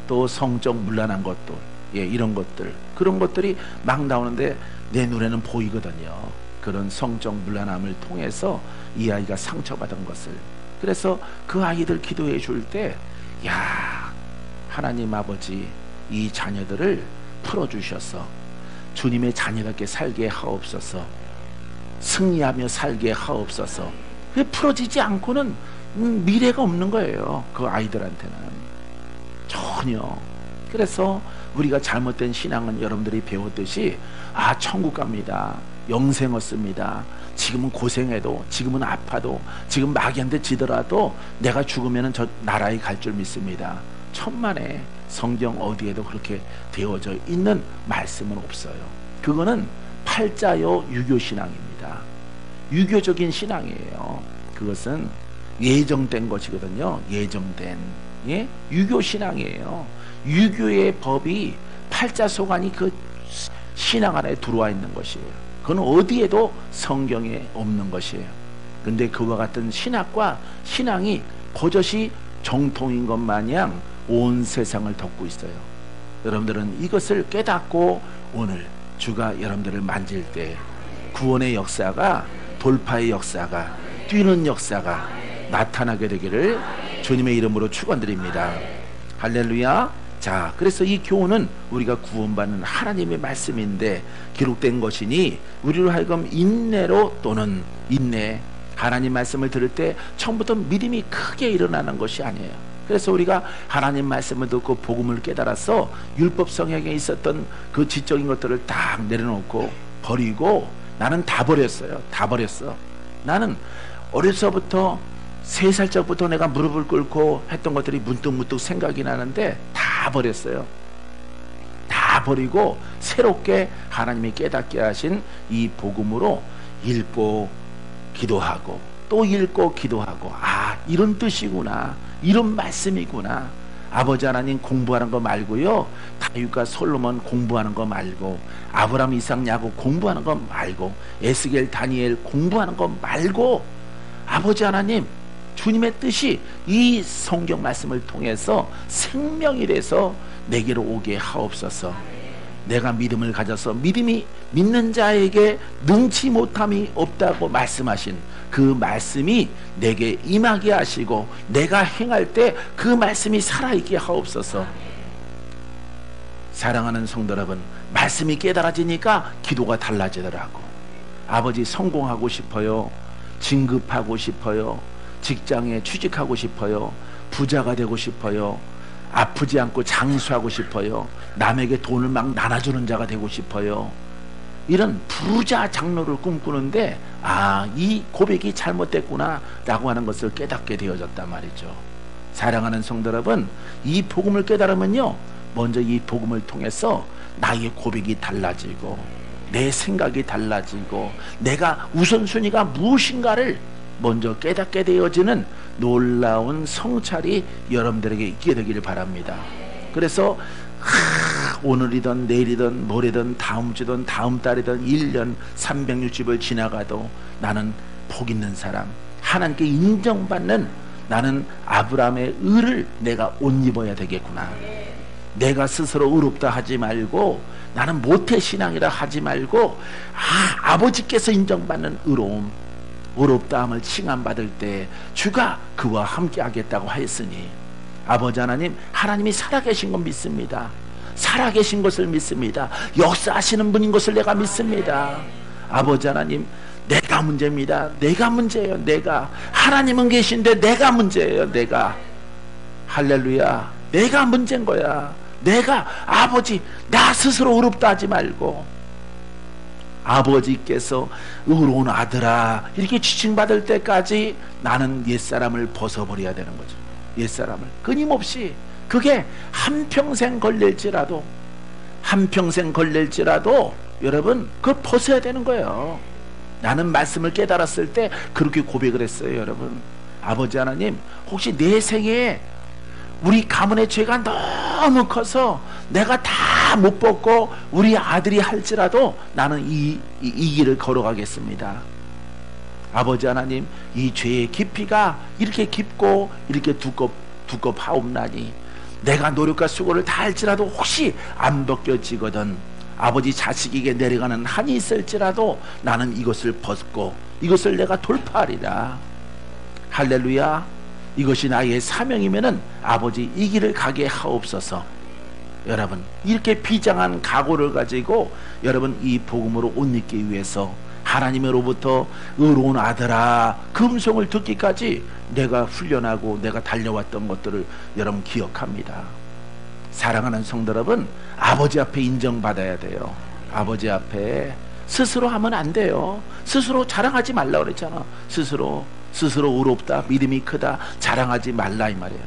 또 성적 문란한 것들, 예, 이런 것들, 그런 것들이 막 나오는데 내 눈에는 보이거든요. 그런 성적 문란함을 통해서 이 아이가 상처받은 것을. 그래서 그 아이들 기도해 줄 때, 야, 하나님 아버지, 이 자녀들을 풀어주셔서 주님의 자녀답게 살게 하옵소서, 승리하며 살게 하옵소서. 풀어지지 않고는 미래가 없는 거예요. 그 아이들한테는 전혀. 그래서 우리가 잘못된 신앙은 여러분들이 배웠듯이 천국 갑니다, 영생 얻습니다, 지금은 고생해도, 지금은 아파도, 지금 마귀한테 지더라도 내가 죽으면 저 나라에 갈 줄 믿습니다. 천만에 성경 어디에도 그렇게 되어져 있는 말씀은 없어요. 그거는 팔자요 유교신앙입니다. 유교적인 신앙이에요. 그것은 예정된 것이거든요. 예정된, 예? 유교신앙이에요. 유교의 법이 팔자속 안이 그 신앙 안에 들어와 있는 것이에요. 그건 어디에도 성경에 없는 것이에요. 근데 그와 같은 신학과 신앙이 버젓이 정통인 것 마냥 온 세상을 덮고 있어요. 여러분들은 이것을 깨닫고 오늘 주가 여러분들을 만질 때 구원의 역사가, 돌파의 역사가, 뛰는 역사가 나타나게 되기를 주님의 이름으로 축원드립니다. 할렐루야. 자, 그래서 이 교훈은 우리가 구원받는 하나님의 말씀인데 기록된 것이니 우리로 하여금 인내로, 또는 인내, 하나님 말씀을 들을 때 처음부터 믿음이 크게 일어나는 것이 아니에요. 그래서 우리가 하나님 말씀을 듣고 복음을 깨달아서 율법 성경에 있었던 그 지적인 것들을 딱 내려놓고 버리고, 나는 다 버렸어요. 다 버렸어. 나는 어려서부터 3살적부터 내가 무릎을 꿇고 했던 것들이 문득문득 생각이 나는데 다 버렸어요. 다 버리고 새롭게 하나님이 깨닫게 하신 이 복음으로 읽고 기도하고 또 읽고 기도하고, 아, 이런 뜻이구나, 이런 말씀이구나. 아버지 하나님 공부하는 거 말고요, 다윗과 솔로몬 공부하는 거 말고, 아브라함, 이삭, 야곱 공부하는 거 말고, 에스겔, 다니엘 공부하는 거 말고, 아버지 하나님 주님의 뜻이 이 성경 말씀을 통해서 생명이 돼서 내게로 오게 하옵소서. 내가 믿음을 가져서 믿음이 믿는 자에게 능치 못함이 없다고 말씀하신 그 말씀이 내게 임하게 하시고, 내가 행할 때 그 말씀이 살아있게 하옵소서. 사랑하는 성도 여러분, 말씀이 깨달아지니까 기도가 달라지더라고. 아버지, 성공하고 싶어요. 진급하고 싶어요. 직장에 취직하고 싶어요. 부자가 되고 싶어요. 아프지 않고 장수하고 싶어요. 남에게 돈을 막 나눠주는 자가 되고 싶어요. 이런 부자 장로를 꿈꾸는데, 아, 이 고백이 잘못됐구나 라고 하는 것을 깨닫게 되어졌단 말이죠. 사랑하는 성도 여러분, 이 복음을 깨달으면요, 먼저 이 복음을 통해서 나의 고백이 달라지고, 내 생각이 달라지고, 내가 우선순위가 무엇인가를 먼저 깨닫게 되어지는 놀라운 성찰이 여러분들에게 있게 되기를 바랍니다. 그래서 오늘이든 내일이든 모레든 다음 주든 다음 달이든 1년 360을 지나가도 나는 복 있는 사람, 하나님께 인정받는, 나는 아브라함의 의를 내가 옷 입어야 되겠구나. 내가 스스로 의롭다 하지 말고, 나는 모태신앙이라 하지 말고, 아버지께서 인정받는 의로움, 의롭다함을 칭함받을 때 주가 그와 함께 하겠다고 하였으니, 아버지 하나님, 하나님이 살아계신 건 믿습니다. 살아계신 것을 믿습니다. 역사하시는 분인 것을 내가 믿습니다. 아버지 하나님, 내가 문제입니다. 내가 문제예요. 내가. 하나님은 계신데 내가 문제예요. 내가. 할렐루야. 내가 문제인 거야. 내가. 아버지, 나 스스로 의롭다 하지 말고, 아버지께서 의로운 아들아 이렇게 지칭받을 때까지 나는 옛사람을 벗어버려야 되는 거죠. 옛사람을 끊임없이, 그게 한평생 걸릴지라도, 한평생 걸릴지라도 여러분, 그걸 벗어야 되는 거예요. 나는 말씀을 깨달았을 때 그렇게 고백을 했어요. 여러분, 아버지 하나님, 혹시 내 생에 우리 가문의 죄가 너무 커서 내가 다 못 벗고 우리 아들이 할지라도 나는 이 길을 걸어가겠습니다. 아버지 하나님, 이 죄의 깊이가 이렇게 깊고 이렇게 두껍하옵나니 내가 노력과 수고를 다 할지라도 혹시 안 벗겨지거든 아버지 자식에게 내려가는 한이 있을지라도 나는 이것을 벗고 이것을 내가 돌파하리라. 할렐루야. 이것이 나의 사명이면은 아버지 이 길을 가게 하옵소서. 여러분, 이렇게 비장한 각오를 가지고 여러분 이 복음으로 옷 입기 위해서 하나님으로부터 의로운 아들아 그 음성을 듣기까지 내가 훈련하고 내가 달려왔던 것들을 여러분 기억합니다. 사랑하는 성도 여러분, 아버지 앞에 인정받아야 돼요. 아버지 앞에 스스로 하면 안 돼요. 스스로 자랑하지 말라 그랬잖아. 스스로 의롭다, 믿음이 크다, 자랑하지 말라 이 말이에요.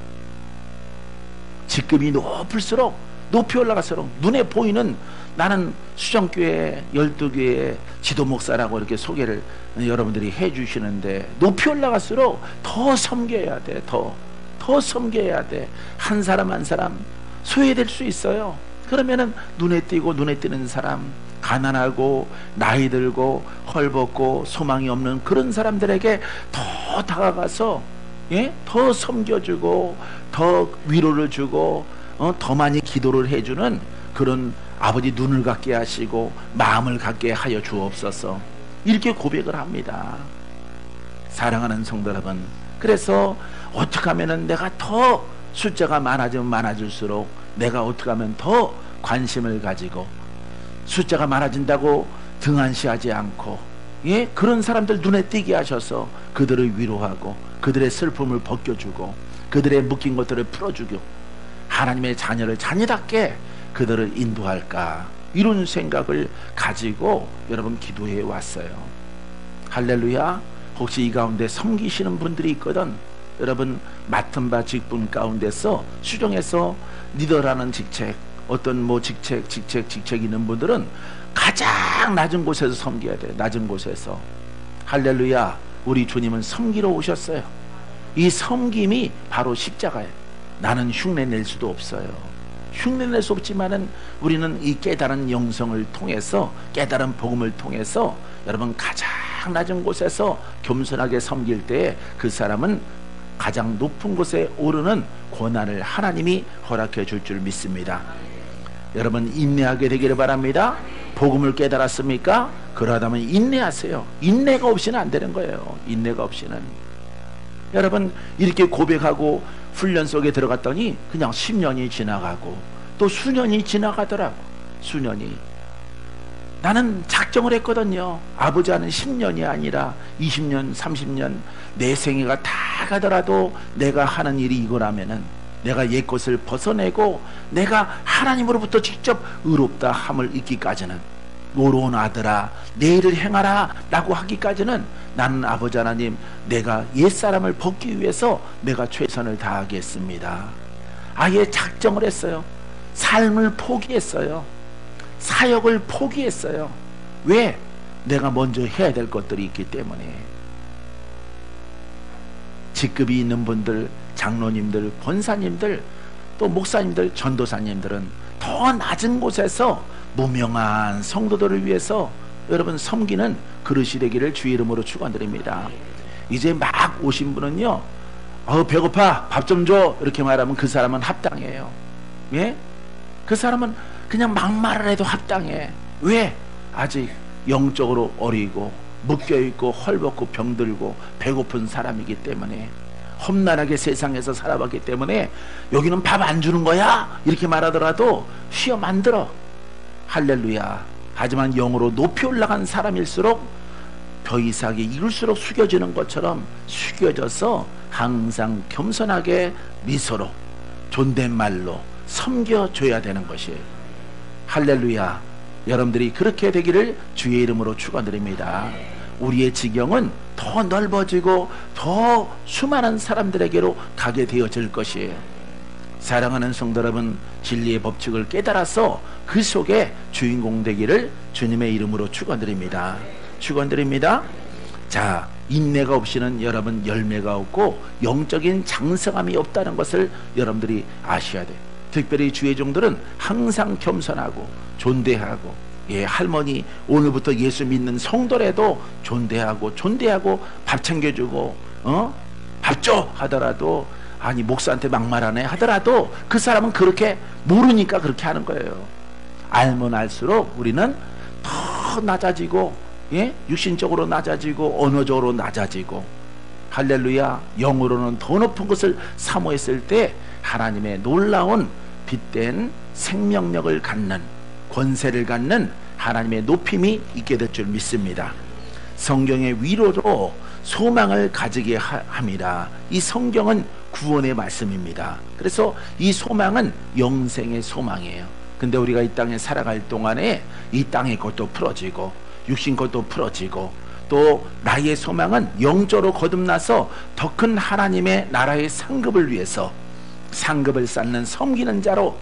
직급이 높을수록, 높이 올라갈수록 눈에 보이는, 나는 수정교회 12교회 지도목사라고 이렇게 소개를 여러분들이 해주시는데, 높이 올라갈수록 더 섬겨야 돼. 더 섬겨야 돼. 한 사람 한 사람 소외될 수 있어요. 그러면은 눈에 띄는 사람, 가난하고 나이 들고 헐벗고 소망이 없는 그런 사람들에게 더 다가가서 더 섬겨주고 더 위로를 주고 더 많이 기도를 해주는 그런 아버지 눈을 갖게 하시고 마음을 갖게 하여 주옵소서. 이렇게 고백을 합니다. 사랑하는 성도 여러분, 그래서 어떻게 하면 내가 더 숫자가 많아지면 많아질수록 내가 어떻게 하면 더 관심을 가지고 숫자가 많아진다고 등한시하지 않고, 예? 그런 사람들 눈에 띄게 하셔서 그들을 위로하고 그들의 슬픔을 벗겨주고 그들의 묶인 것들을 풀어주고 하나님의 자녀를 자녀답게 그들을 인도할까, 이런 생각을 가지고 여러분 기도해 왔어요. 할렐루야. 혹시 이 가운데 섬기시는 분들이 있거든. 여러분 맡은 바 직분 가운데서 수정해서 리더라는 직책, 어떤 뭐 직책 있는 분들은 가장 낮은 곳에서 섬겨야 돼. 낮은 곳에서. 할렐루야. 우리 주님은 섬기러 오셨어요. 이 섬김이 바로 십자가예요. 나는 흉내 낼 수도 없어요. 흉내 낼 수 없지만은 우리는 이 깨달은 영성을 통해서, 깨달은 복음을 통해서 여러분 가장 낮은 곳에서 겸손하게 섬길 때 그 사람은 가장 높은 곳에 오르는 고난을 하나님이 허락해 줄 줄 믿습니다. 여러분 인내하게 되기를 바랍니다. 복음을 깨달았습니까? 그러다면 인내하세요. 인내가 없이는 안 되는 거예요. 인내가 없이는. 여러분 이렇게 고백하고 훈련 속에 들어갔더니 그냥 10년이 지나가고 또 수년이 지나가더라고. 수년이. 나는 작정을 했거든요. 아버지 하는 10년이 아니라 20년 30년 내 생애가 다 가더라도 내가 하는 일이 이거라면은 내가 옛것을 벗어내고 내가 하나님으로부터 직접 의롭다 함을 잊기까지는, 노로운 아들아 내 일을 행하라 라고 하기까지는 나는 아버지 하나님 내가 옛사람을 벗기 위해서 내가 최선을 다하겠습니다. 아예 작정을 했어요. 삶을 포기했어요. 사역을 포기했어요. 왜? 내가 먼저 해야 될 것들이 있기 때문에. 직급이 있는 분들, 장로님들, 권사님들, 또 목사님들, 전도사님들은 더 낮은 곳에서 무명한 성도들을 위해서 여러분 섬기는 그릇이 되기를 주의 이름으로 축원드립니다. 이제 막 오신 분은요, 배고파 밥 좀 줘 이렇게 말하면 그 사람은 합당해요. 예? 그 사람은 그냥 막말을 해도 합당해. 왜? 아직 영적으로 어리고 묶여있고 헐벗고 병들고 배고픈 사람이기 때문에, 험난하게 세상에서 살아봤기 때문에 여기는 밥 안 주는 거야? 이렇게 말하더라도 쉬어 안 들어. 할렐루야. 하지만 영으로 높이 올라간 사람일수록 더 이상하게 이룰수록 숙여지는 것처럼 숙여져서 항상 겸손하게 미소로 존댓말로 섬겨줘야 되는 것이에요. 할렐루야. 여러분들이 그렇게 되기를 주의 이름으로 축원드립니다. 우리의 지경은 더 넓어지고 더 수많은 사람들에게로 가게 되어질 것이에요. 사랑하는 성도 여러분, 진리의 법칙을 깨달아서 그 속에 주인공 되기를 주님의 이름으로 축원드립니다. 축원드립니다. 자, 인내가 없이는 여러분 열매가 없고 영적인 장성함이 없다는 것을 여러분들이 아셔야 돼요. 특별히 주의 종들은 항상 겸손하고 존대하고, 예, 할머니 오늘부터 예수 믿는 성도라도 존대하고 밥 챙겨주고 밥 줘 하더라도, 아니 목사한테 막말하네 하더라도 그 사람은 그렇게 모르니까 그렇게 하는 거예요. 알면 알수록 우리는 더 낮아지고, 예? 육신적으로 낮아지고 언어적으로 낮아지고, 할렐루야. 영으로는 더 높은 것을 사모했을 때 하나님의 놀라운 빛된 생명력을 갖는, 권세를 갖는 하나님의 높임이 있게 될 줄 믿습니다. 성경의 위로로 소망을 가지게 함이라. 이 성경은 구원의 말씀입니다. 그래서 이 소망은 영생의 소망이에요. 근데 우리가 이 땅에 살아갈 동안에 이 땅의 것도 풀어지고 육신 것도 풀어지고, 또 나의 소망은 영적으로 거듭나서 더 큰 하나님의 나라의 상급을 위해서 상급을 쌓는 섬기는 자로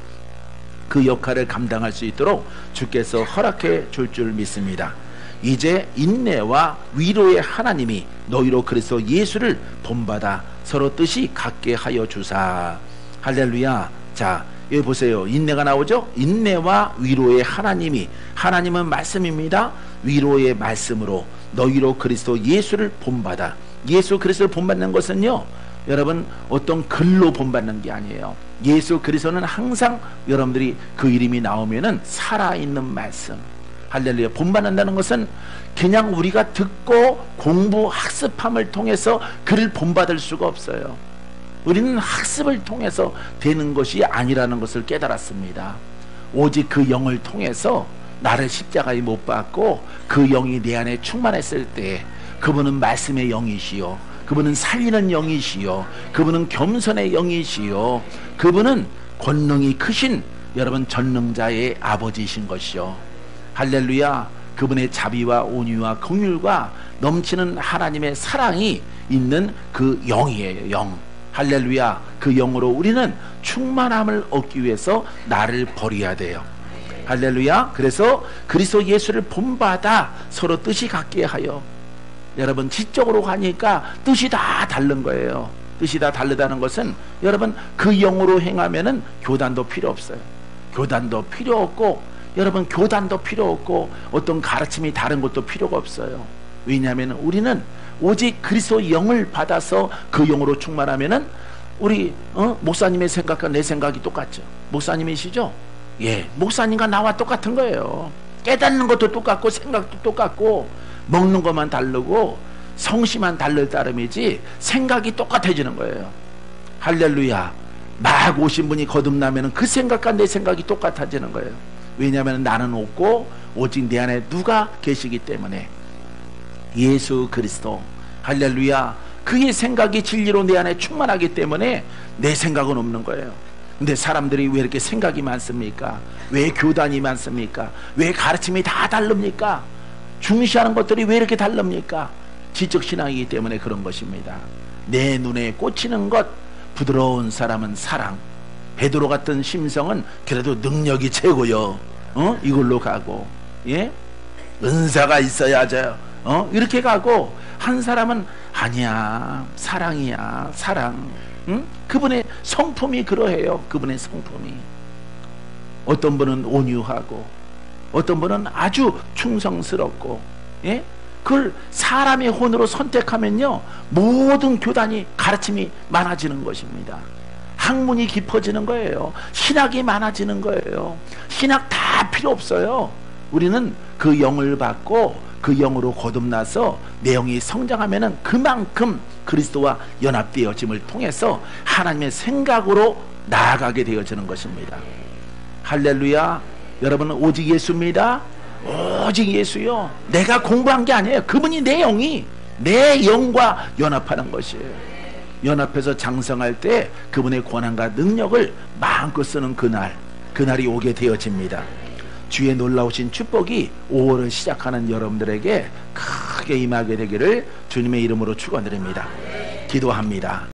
그 역할을 감당할 수 있도록 주께서 허락해 줄 줄 믿습니다. 이제 인내와 위로의 하나님이 너희로 그리스도 예수를 본받아 서로 뜻이 같게 하여 주사. 할렐루야. 자, 여기 보세요. 인내가 나오죠? 인내와 위로의 하나님이, 하나님은 말씀입니다. 위로의 말씀으로 너희로 그리스도 예수를 본받아. 예수 그리스도를 본받는 것은요, 여러분 어떤 글로 본받는 게 아니에요. 예수 그리스도는 항상 여러분들이 그 이름이 나오면은 살아있는 말씀, 할렐루야. 본받는다는 것은 그냥 우리가 듣고 공부 학습함을 통해서 그를 본받을 수가 없어요. 우리는 학습을 통해서 되는 것이 아니라는 것을 깨달았습니다. 오직 그 영을 통해서 나를 십자가에 못 박고 그 영이 내 안에 충만했을 때 그분은 말씀의 영이시요, 그분은 살리는 영이시요, 그분은 겸손의 영이시요, 그분은 권능이 크신 여러분 전능자의 아버지이신 것이요. 할렐루야. 그분의 자비와 온유와 긍휼과 넘치는 하나님의 사랑이 있는 그 영이에요. 영. 할렐루야. 그 영으로 우리는 충만함을 얻기 위해서 나를 버려야 돼요. 할렐루야. 그래서 그리스도 예수를 본받아 서로 뜻이 같게 하여, 여러분 지적으로 가니까 뜻이 다 다른 거예요. 뜻이 다 다르다는 것은 여러분 그 영으로 행하면은 교단도 필요 없어요. 교단도 필요 없고, 여러분 교단도 필요 없고, 어떤 가르침이 다른 것도 필요가 없어요. 왜냐하면 우리는 오직 그리스도 영을 받아서 그 영으로 충만하면은 우리 목사님의 생각과 내 생각이 똑같죠. 목사님이시죠? 예, 목사님과 나와 똑같은 거예요. 깨닫는 것도 똑같고 생각도 똑같고 먹는 것만 다르고 성씨만 다를 따름이지 생각이 똑같아지는 거예요. 할렐루야. 막 오신 분이 거듭나면 그 생각과 내 생각이 똑같아지는 거예요. 왜냐하면 나는 없고 오직 내 안에 누가 계시기 때문에, 예수 그리스도. 할렐루야. 그의 생각이 진리로 내 안에 충만하기 때문에 내 생각은 없는 거예요. 근데 사람들이 왜 이렇게 생각이 많습니까? 왜 교단이 많습니까? 왜 가르침이 다 다릅니까? 중시하는 것들이 왜 이렇게 다릅니까? 지적신앙이기 때문에 그런 것입니다. 내 눈에 꽂히는 것, 부드러운 사람은 사랑, 베드로 같은 심성은 그래도 능력이 최고요. 이걸로 가고, 예? 은사가 있어야죠. 이렇게 가고, 한 사람은 아니야, 사랑이야, 사랑. 그분의 성품이 그러해요. 그분의 성품이. 어떤 분은 온유하고, 어떤 분은 아주 충성스럽고, 예? 그걸 사람의 혼으로 선택하면요, 모든 교단이 가르침이 많아지는 것입니다. 학문이 깊어지는 거예요. 신학이 많아지는 거예요. 신학 다 필요 없어요. 우리는 그 영을 받고 그 영으로 거듭나서 내 영이 성장하면은 그만큼 그리스도와 연합되어짐을 통해서 하나님의 생각으로 나아가게 되어지는 것입니다. 할렐루야. 여러분은 오직 예수입니다. 오직 예수요. 내가 공부한 게 아니에요. 그분이 내 영이 내 영과 연합하는 것이에요. 연합해서 장성할 때 그분의 권한과 능력을 마음껏 쓰는 그날이 오게 되어집니다. 주의 놀라우신 축복이 5월을 시작하는 여러분들에게 크게 임하게 되기를 주님의 이름으로 축원드립니다. 기도합니다.